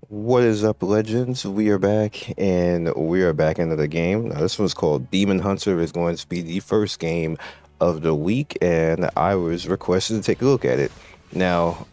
What is up, legends? We are back, and we are back into the game. Now, this one's called Demon Hunter. Is going to be the first game of the week, and I was requested to take a look at it. Now,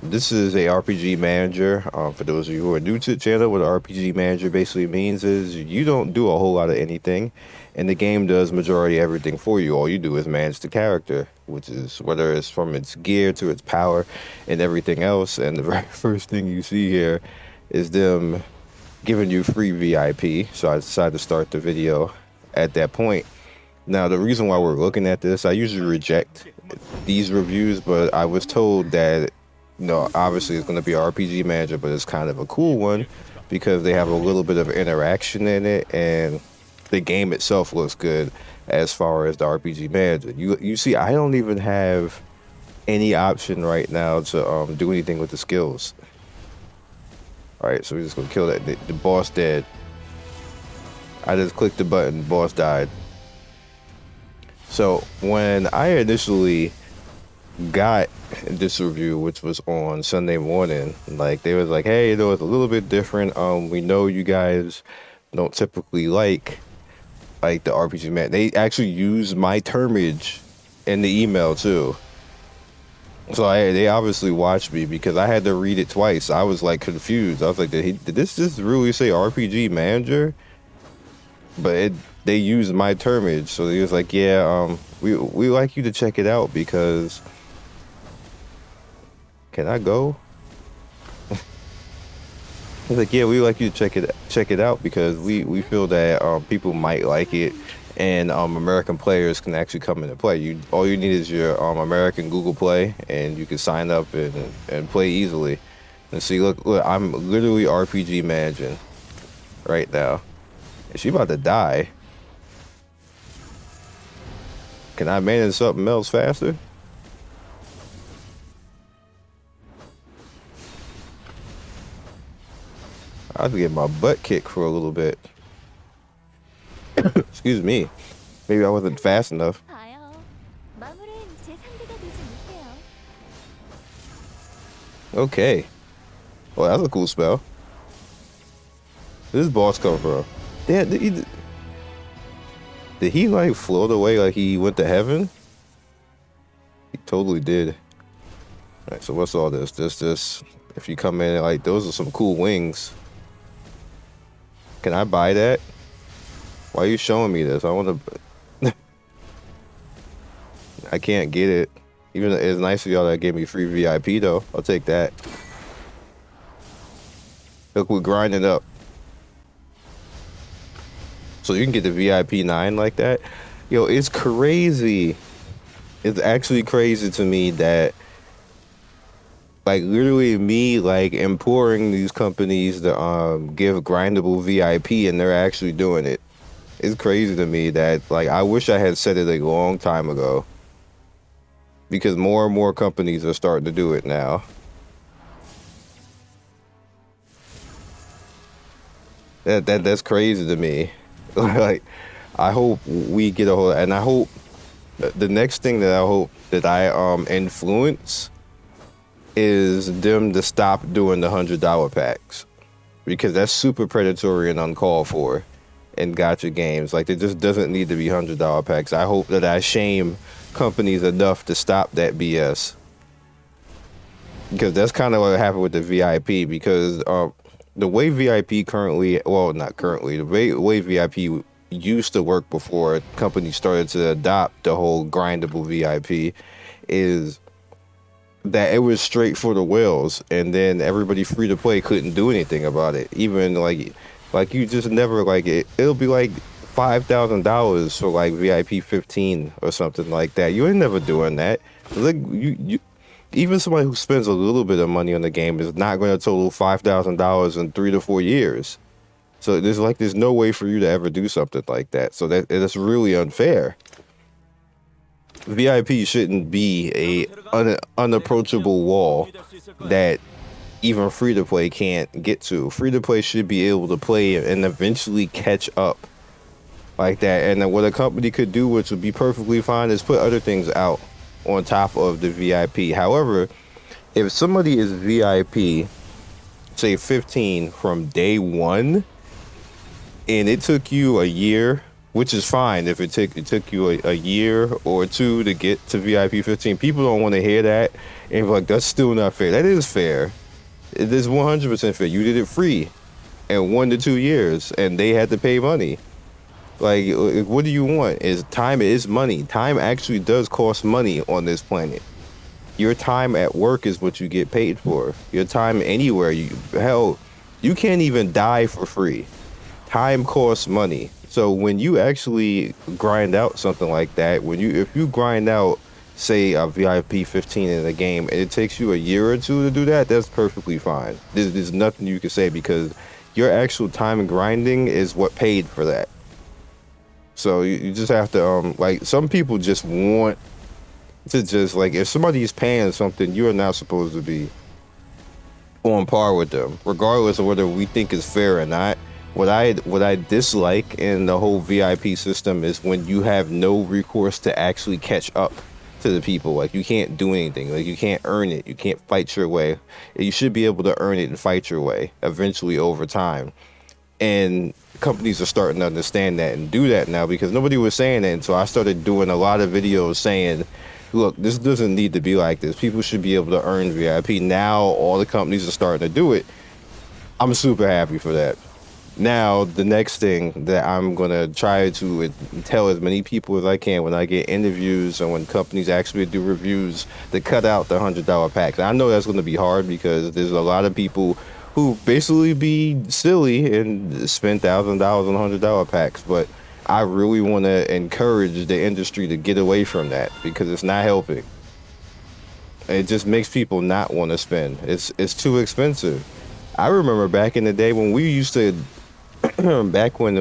this is a RPG manager. For those of you who are new to the channel, what an RPG manager basically means is you don't do a whole lot of anything, and the game does majority everything for you. All you do is manage the character, which is whether it's from its gear to its power and everything else. And the very first thing you see here is them giving you free VIP. So I decided to start the video at that point. Now, the reason why we're looking at this, I usually reject these reviews, but I was told that, obviously it's going to be an RPG manager, but it's kind of a cool one because they have a little bit of interaction in it, and the game itself looks good as far as the RPG manager. You see, I don't even have any option right now to do anything with the skills. All right, so we're just gonna kill that. The boss dead. I just clicked the button, boss died. So when I initially got this review, which was on Sunday morning, like they was like, hey, it's a little bit different. We know you guys don't typically like the RPG man. They actually used my termage in the email too. So they obviously watched me because I had to read it twice. I was like confused. I was like, did this just really say RPG manager? But they used my termage, so he was like, yeah, we like you to check it out because. Can I go? He's like, yeah, we like you to check it out because we feel that people might like it, and American players can actually come in and play. All you need is your American Google Play, and you can sign up and play easily. And see, look, I'm literally RPG managing right now. Is she about to die? Can I manage something else faster? I have to get my butt kicked for a little bit. Excuse me. Maybe I wasn't fast enough. Okay. Well, that's a cool spell. Where this boss come from? Did he like float away like he went to heaven? He totally did. Alright, so what's all this? This, if you come in, like, those are some cool wings. Can I buy that? Why are you showing me this? I want to. I can't get it. Even it's nice of y'all that gave me free VIP though. I'll take that. Look, we're grinding up. So you can get the VIP 9 like that. Yo, it's crazy. It's actually crazy to me that, like, literally me, like, imploring these companies to give grindable VIP, and they're actually doing it. It's crazy to me that, like, I wish I had said it a long time ago. Because more and more companies are starting to do it now. That's crazy to me. Like, I hope we get a hold, and I hope the next thing that I hope that I influence is them to stop doing the $100 packs, because that's super predatory and uncalled for in gacha games. Like, it just doesn't need to be $100 packs. I hope that I shame companies enough to stop that BS, because that's kind of what happened with the VIP. Because the way VIP currently, well, not currently, the way VIP used to work before companies started to adopt the whole grindable VIP is that it was straight for the whales, and then everybody free to play couldn't do anything about it. Even like you just never, like, it'll be like $5,000 for like VIP 15 or something like that. You ain't never doing that. Like, you even somebody who spends a little bit of money on the game is not going to total $5,000 in 3 to 4 years. So there's no way for you to ever do something like that. So that's really unfair. VIP shouldn't be a unapproachable wall that even free to play can't get to. Free to play should be able to play and eventually catch up like that. And then what a company could do, which would be perfectly fine, is put other things out on top of the VIP. However, if somebody is VIP say 15 from day one, and it took you a year, which is fine if it took you a year or two to get to VIP 15. People don't want to hear that, and be like, that's still not fair. That is fair. It is 100% fair. You did it free in 1 to 2 years, and they had to pay money. Like, what do you want? Is time is money. Time actually does cost money on this planet. Your time at work is what you get paid for. Your time anywhere, hell, you can't even die for free. Time costs money. So when you actually grind out something like that, if you grind out, say, a VIP 15 in a game, and it takes you a year or two to do that, that's perfectly fine. There's nothing you can say, because your actual time grinding is what paid for that. So you just have to, like, some people just want to just, like, if somebody's paying something, you are not supposed to be on par with them, regardless of whether we think it's fair or not. What I dislike in the whole VIP system is when you have no recourse to actually catch up to the people. Like, you can't do anything. Like, you can't earn it. You can't fight your way. You should be able to earn it and fight your way eventually over time. And companies are starting to understand that and do that now, because nobody was saying that. And so I started doing a lot of videos saying, look, this doesn't need to be like this. People should be able to earn VIP. Now all the companies are starting to do it. I'm super happy for that. Now, the next thing that I'm going to try to tell as many people as I can when I get interviews and when companies actually do reviews, to cut out the $100 packs. I know that's going to be hard, because there's a lot of people who basically be silly and spend $1,000 on $100 packs. But I really want to encourage the industry to get away from that, because it's not helping. It just makes people not want to spend. It's too expensive. I remember back in the day when we used to, back when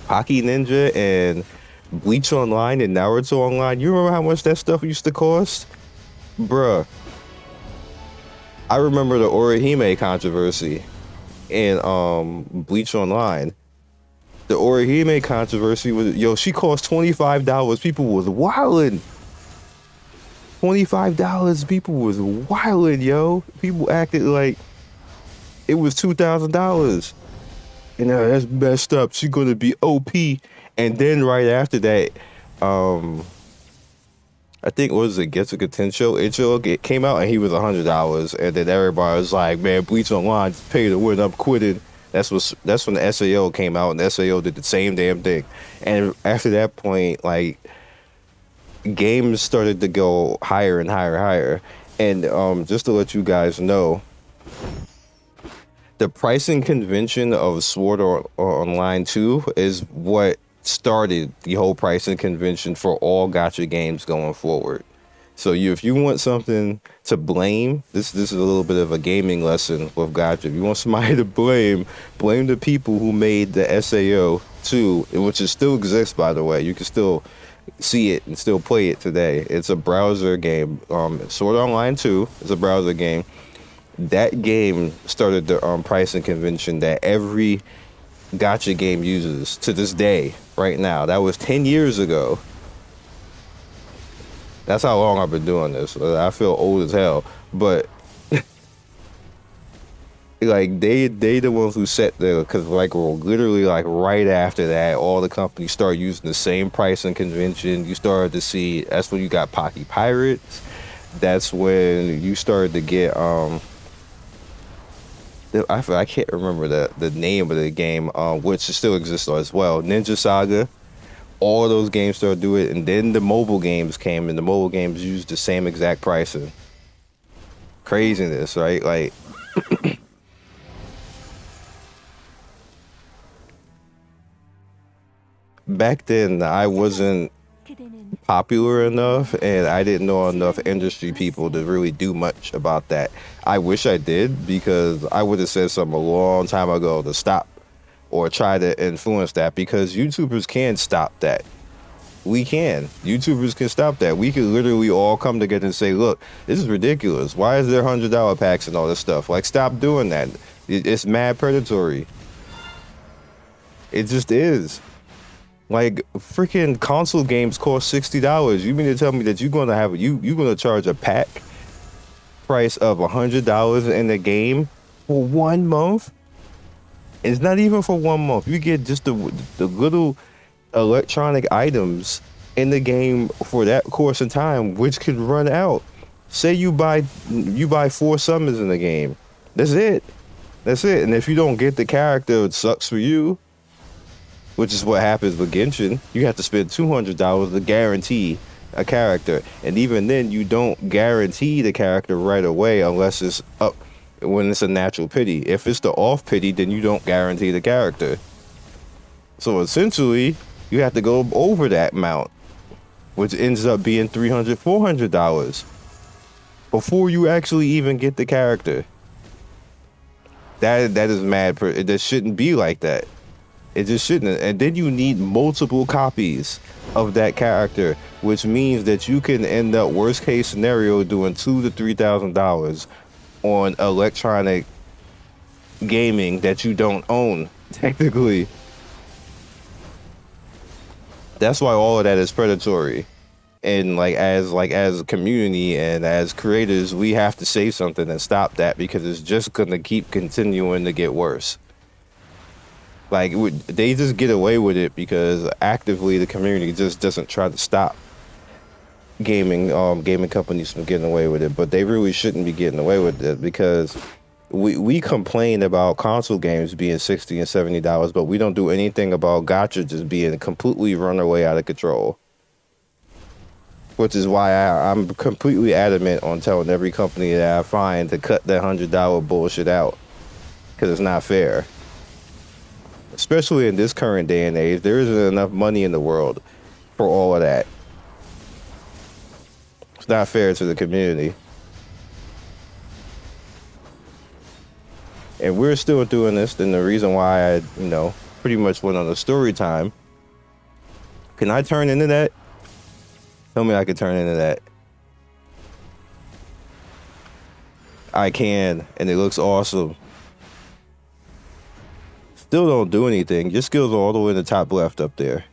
Hockey Ninja and Bleach Online and Naruto Online, you remember how much that stuff used to cost? Bruh. I remember the Orihime controversy in Bleach Online. The Orihime controversy was, she cost $25. People was wildin'. $25. People was wildin', yo. People acted like it was $2,000. And that's messed up. She's gonna be OP. And then right after that, I think, what was it, Getsuga Tensho? Ichigo came out and he was $100, and then everybody was like, man, Bleach Online, just pay to win, I'm quitting. That's when the SAO came out, and the SAO did the same damn thing. And after that point, like, games started to go higher and higher and higher. And just to let you guys know, the pricing convention of Sword Art Online 2 is what started the whole pricing convention for all gacha games going forward. So if you want something to blame, this is a little bit of a gaming lesson with gacha. If you want somebody to blame the people who made the SAO 2, which is still exists, by the way. You can still see it and still play it today. It's a browser game. Sword Art Online 2 is a browser game. That game started the pricing convention that every gacha game uses to this day, right now. That was 10 years ago. That's how long I've been doing this. I feel old as hell, but like they the ones who set because like literally like right after that, all the companies started using the same pricing convention. You started to see, that's when you got Pocky Pirates. That's when you started to get I can't remember the name of the game, which still exists as well. Ninja Saga. All of those games started doing it, and then the mobile games came, and the mobile games used the same exact pricing. Craziness, right? Like, back then, I wasn't popular enough, and I didn't know enough industry people to really do much about that. I wish I did, because I would have said something a long time ago to stop or try to influence that, because YouTubers can stop that. We can. YouTubers can stop that. We could literally all come together and say, look, this is ridiculous. Why is there $100 packs and all this stuff? Like, stop doing that. It's mad predatory. It just is. Like, freaking console games cost $60. You mean to tell me that you're gonna charge a pack price of $100 in the game for 1 month. It's not even for 1 month. You get just the little electronic items in the game for that course of time, which could run out. Say you buy 4 summons in the game. That's it. That's it. And if you don't get the character, it sucks for you. Which is what happens with Genshin. You have to spend $200 to guarantee a character, and even then, you don't guarantee the character right away unless it's up when it's a natural pity. If it's the off pity, then you don't guarantee the character. So essentially, you have to go over that amount, which ends up being $300, $400 before you actually even get the character. That is mad. That shouldn't be like that. It just shouldn't. And then you need multiple copies of that character, which means that you can end up, worst case scenario, doing $2,000 to $3,000 on electronic gaming that you don't own, technically. That's why all of that is predatory. And as a community and as creators, we have to say something and stop that, because it's just gonna keep continuing to get worse. They just get away with it because actively the community just doesn't try to stop gaming companies from getting away with it. But they really shouldn't be getting away with it, because we complain about console games being $60 and $70, but we don't do anything about gacha just being completely run away out of control. Which is why I'm completely adamant on telling every company that I find to cut that $100 bullshit out, because it's not fair. Especially in this current day and age, there isn't enough money in the world for all of that. It's not fair to the community. And we're still doing this, and the reason why I, pretty much went on a story time. Can I turn into that? Tell me I can turn into that. I can, and it looks awesome. Still don't do anything. Your skills are all the way in the top left up there.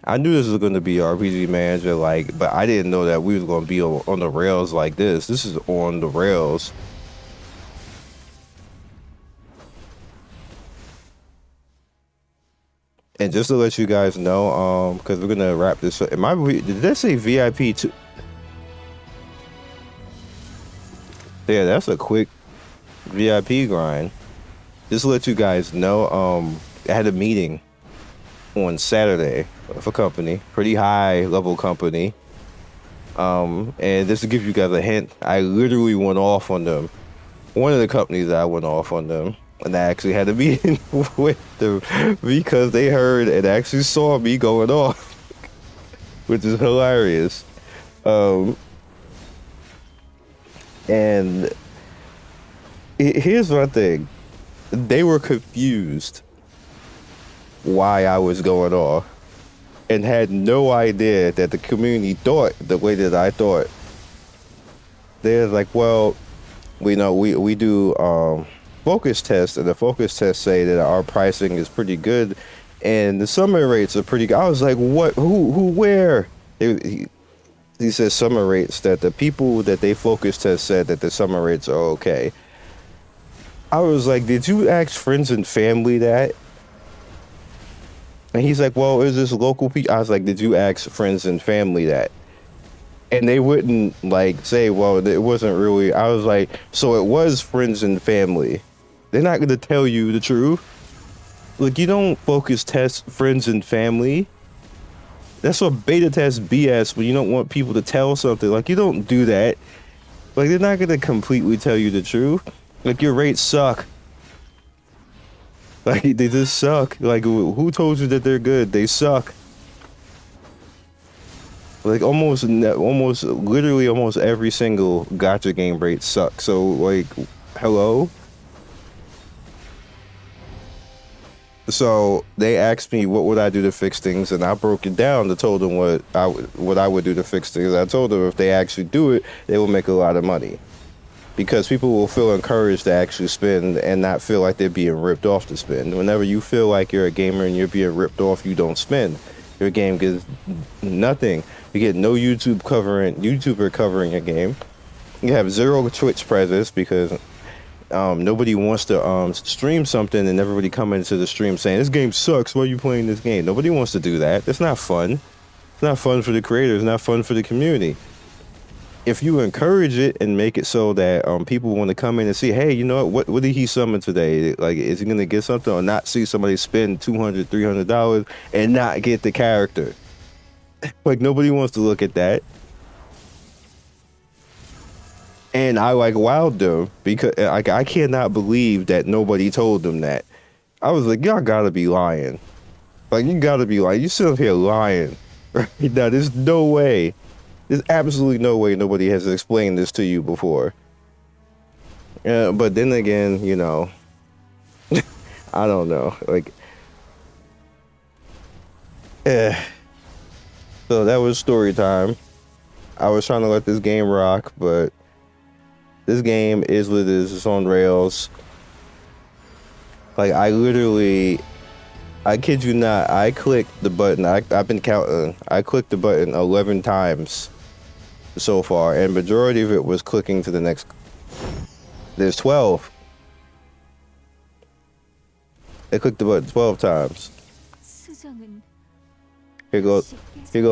I knew this was going to be RPG Manager, but I didn't know that we was going to be on the rails like this. This is on the rails. And just to let you guys know, because we're gonna wrap this up. Did that say VIP too? Yeah, that's a quick VIP grind. Just to let you guys know, I had a meeting on Saturday with a company, pretty high level company. And just to give you guys a hint, I literally went off on them. One of the companies I went off on them, and I actually had a meeting with them because they heard and actually saw me going off, which is hilarious. And here's one thing. They were confused why I was going off and had no idea that the community thought the way that I thought. They're like, well, we do focus tests, and the focus tests say that our pricing is pretty good and the summon rates are pretty good. I was like, what? Who, where? He says summon rates, that the people that they focus test said that the summon rates are okay. I was like, did you ask friends and family that? And he's like, well, is this local people? I was like, did you ask friends and family that? And they wouldn't say, well, it wasn't really. I was like, so it was friends and family. They're not going to tell you the truth. You don't focus test friends and family. That's what beta test BS, when you don't want people to tell something. You don't do that. They're not going to completely tell you the truth. Your rates suck. They just suck. Who told you that they're good? They suck. Almost every single gacha game rate sucks. So, hello? So they asked me what would I do to fix things, and I broke it down to told them what I would do to fix things. I told them if they actually do it, they will make a lot of money, because people will feel encouraged to actually spend and not feel like they're being ripped off to spend. Whenever you feel like you're a gamer and you're being ripped off, you don't spend. Your game gets nothing. You get no YouTuber covering a game. You have zero Twitch presence because nobody wants to stream something and everybody come into the stream saying this game sucks. Why are you playing this game? Nobody wants to do that. That's not fun. It's not fun for the creators. It's not fun for the community. If you encourage it and make it so that people want to come in and see, hey, you know what did he summon today? Like, is he gonna get something, or not see somebody spend $200, $300 and not get the character? Like, nobody wants to look at that. And I like wowed them because I cannot believe that nobody told them that. I was like, y'all gotta be lying. Like, you gotta be lying. You sit up here lying. Right now, there's no way. There's absolutely no way nobody has explained this to you before. But then again, you know, I don't know. Like, so that was story time. I was trying to let this game rock, but this game is what it is. It's on rails. Like, I kid you not, I clicked the button. I've been counting. I clicked the button 11 times so far, and majority of it was clicking to the next. There's 12. I clicked the button 12 times. Here go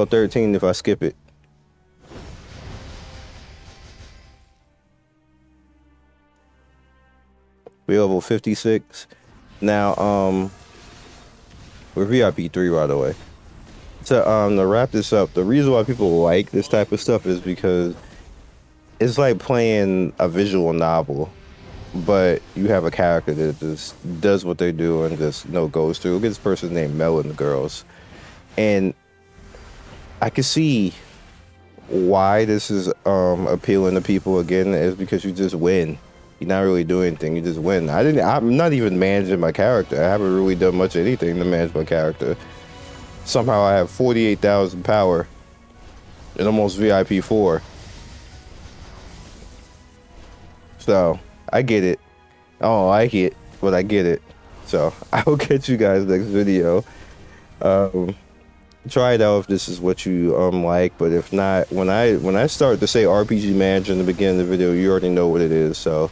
13 if I skip it. We level 56. Now, we're VIP 3, by the way. To wrap this up, the reason why people like this type of stuff is because it's like playing a visual novel, but you have a character that just does what they do and just goes through. Look at this person named Mel and the girls, and I can see why this is appealing to people again, is because you just win. You're not really doing anything. You just win. I'm not even managing my character. I haven't really done much of anything to manage my character. Somehow I have 48,000 power and almost VIP 4. So I get it. I don't like it, but I get it. So I will catch you guys next video. Try it out if this is what you like, but if not, when I start to say RPG Manager in the beginning of the video, you already know what it is. So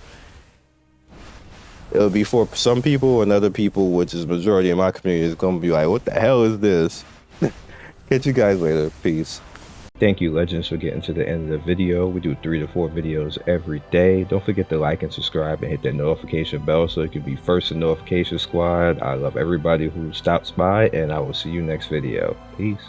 it'll be for some people, and other people, which is majority of my community, is gonna be like, what the hell is this? Catch you guys later. Peace. Thank you, Legends, for getting to the end of the video. We do 3 to 4 videos every day. Don't forget to like and subscribe and hit that notification bell so you can be first in notification squad. I love everybody who stops by, and I will see you next video. Peace.